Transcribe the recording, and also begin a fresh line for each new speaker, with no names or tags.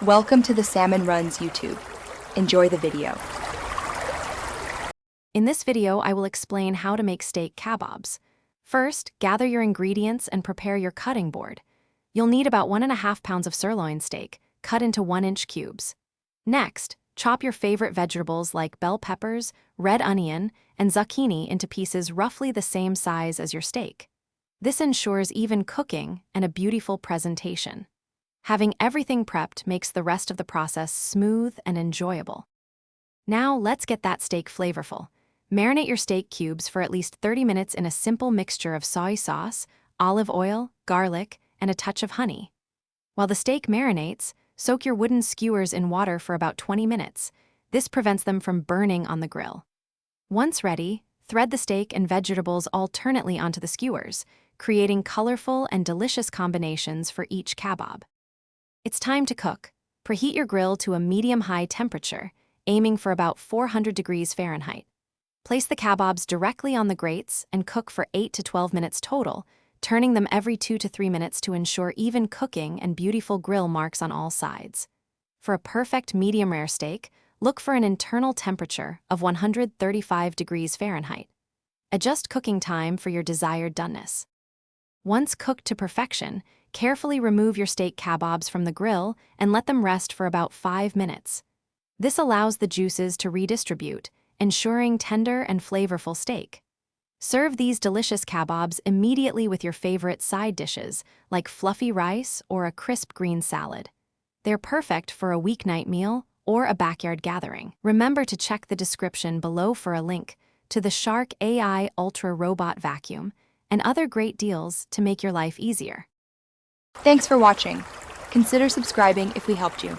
Welcome to the Salmon Runs YouTube. Enjoy the video.
In this video, I will explain how to make steak kabobs. First, gather your ingredients and prepare your cutting board. You'll need about 1.5 pounds of sirloin steak, cut into 1-inch cubes. Next, chop your favorite vegetables like bell peppers, red onion, and zucchini into pieces roughly the same size as your steak. This ensures even cooking and a beautiful presentation. Having everything prepped makes the rest of the process smooth and enjoyable. Now let's get that steak flavorful. Marinate your steak cubes for at least 30 minutes in a simple mixture of soy sauce, olive oil, garlic, and a touch of honey. While the steak marinates, soak your wooden skewers in water for about 20 minutes. This prevents them from burning on the grill. Once ready, thread the steak and vegetables alternately onto the skewers, creating colorful and delicious combinations for each kabob. It's time to cook. Preheat your grill to a medium-high temperature, aiming for about 400 degrees Fahrenheit. Place the kabobs directly on the grates and cook for 8 to 12 minutes total, turning them every 2 to 3 minutes to ensure even cooking and beautiful grill marks on all sides. For a perfect medium-rare steak, look for an internal temperature of 135 degrees Fahrenheit. Adjust cooking time for your desired doneness. Once cooked to perfection, carefully remove your steak kabobs from the grill and let them rest for about 5 minutes. This allows the juices to redistribute, ensuring tender and flavorful steak. Serve these delicious kabobs immediately with your favorite side dishes, like fluffy rice or a crisp green salad. They're perfect for a weeknight meal or a backyard gathering. Remember to check the description below for a link to the Shark AI Ultra Robot Vacuum and other great deals to make your life easier.
Thanks for watching. Consider subscribing if we helped you.